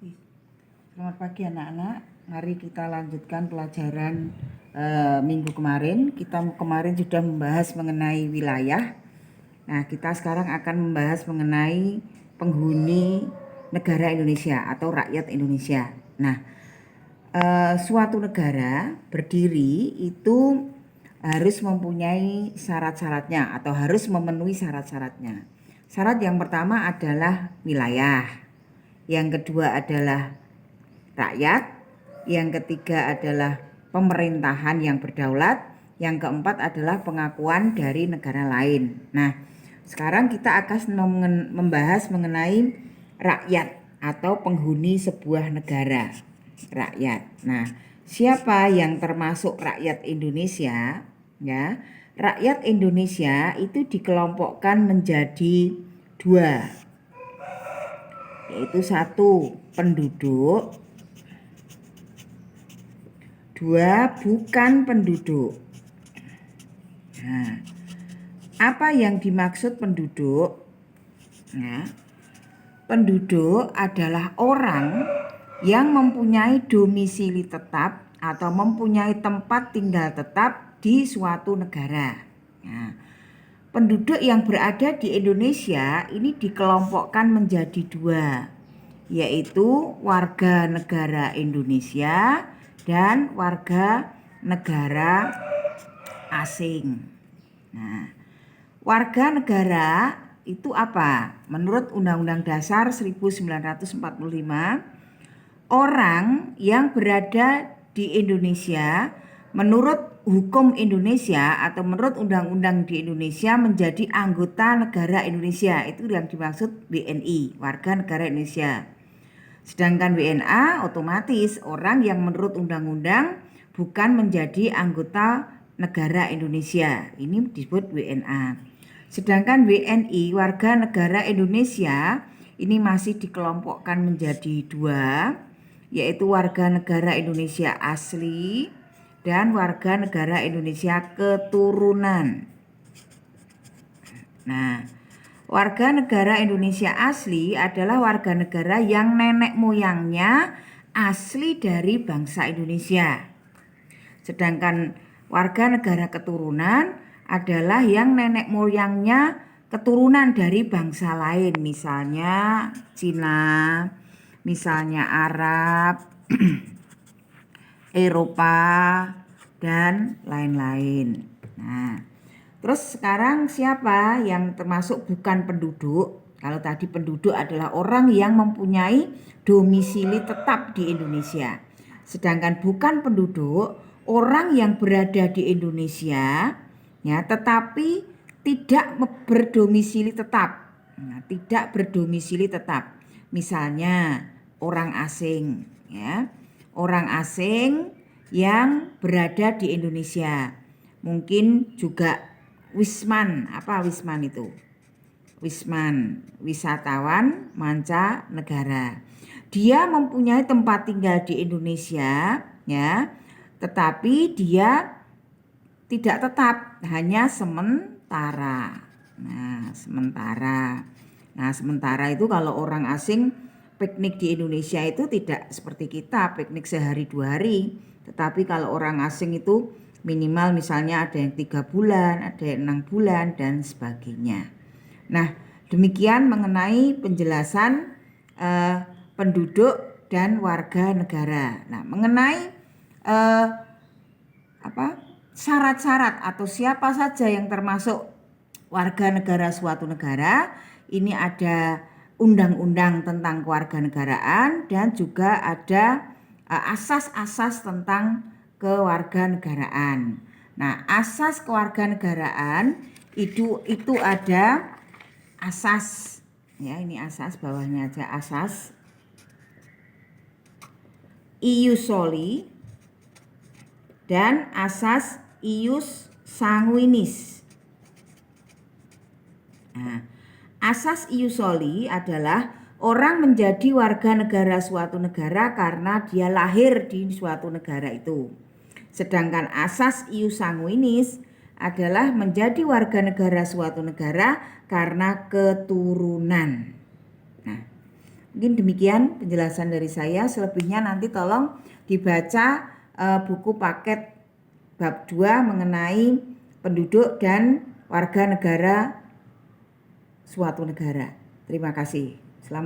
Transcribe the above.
Selamat pagi anak-anak. Mari kita lanjutkan pelajaran minggu kemarin. Kita kemarin sudah membahas mengenai wilayah. Nah, kita sekarang akan membahas mengenai penghuni negara Indonesia atau rakyat Indonesia. Nah, suatu negara berdiri itu harus mempunyai syarat-syaratnya atau harus memenuhi syarat-syaratnya. Syarat yang pertama adalah wilayah. Yang kedua adalah rakyat, yang ketiga adalah pemerintahan yang berdaulat, yang keempat adalah pengakuan dari negara lain. Nah, sekarang kita akan membahas mengenai rakyat atau penghuni sebuah negara. Rakyat. Nah, siapa yang termasuk rakyat Indonesia? Ya, rakyat Indonesia itu dikelompokkan menjadi dua, yaitu satu penduduk, dua bukan penduduk. Nah, apa yang dimaksud penduduk? Nah, penduduk adalah orang yang mempunyai domisili tetap atau mempunyai tempat tinggal tetap di suatu negara. Nah, penduduk yang berada di Indonesia ini dikelompokkan menjadi dua, yaitu warga negara Indonesia dan warga negara asing. Nah, warga negara itu apa? Menurut Undang-Undang Dasar 1945, orang yang berada di Indonesia menurut hukum Indonesia atau menurut undang-undang di Indonesia menjadi anggota negara Indonesia. Itu yang dimaksud WNI, warga negara Indonesia. Sedangkan WNA otomatis orang yang menurut undang-undang bukan menjadi anggota negara Indonesia. Ini disebut WNA. Sedangkan WNI, warga negara Indonesia, ini masih dikelompokkan menjadi dua, yaitu warga negara Indonesia asli dan warga negara Indonesia keturunan. Nah, warga negara Indonesia asli adalah warga negara yang nenek moyangnya asli dari bangsa Indonesia. Sedangkan warga negara keturunan adalah yang nenek moyangnya keturunan dari bangsa lain, misalnya Cina, misalnya Arab, Eropa, dan lain-lain. Nah, terus sekarang siapa yang termasuk bukan penduduk? Kalau tadi penduduk adalah orang yang mempunyai domisili tetap di Indonesia. Sedangkan bukan penduduk, orang yang berada di Indonesia ya, tetapi tidak berdomisili tetap. Nah, tidak berdomisili tetap. Misalnya orang asing ya. Orang asing yang berada di Indonesia. Mungkin juga Wisman. Apa Wisman itu? Wisman, wisatawan mancanegara. Dia mempunyai tempat tinggal di Indonesia ya, tetapi dia tidak tetap, hanya sementara. Nah, sementara itu kalau orang asing piknik di Indonesia itu tidak seperti kita piknik sehari 2 hari. Tetapi kalau orang asing itu minimal misalnya ada yang 3 bulan, ada yang 6 bulan dan sebagainya. Nah, demikian mengenai penjelasan penduduk dan warga negara. Nah, mengenai syarat-syarat atau siapa saja yang termasuk warga negara suatu negara, ini ada undang-undang tentang kewarganegaraan dan juga ada asas-asas tentang kewarganegaraan. Nah, asas kewarganegaraan itu ada asas ya, ini asas, bawahnya aja asas ius soli dan asas ius sanguinis. Nah, asas ius soli adalah orang menjadi warga negara suatu negara karena dia lahir di suatu negara itu. Sedangkan asas ius sanguinis adalah menjadi warga negara suatu negara karena keturunan. Nah, Mungkin demikian penjelasan dari saya. Selebihnya nanti tolong dibaca buku paket bab 2 mengenai penduduk dan warga negara suatu negara. Terima kasih.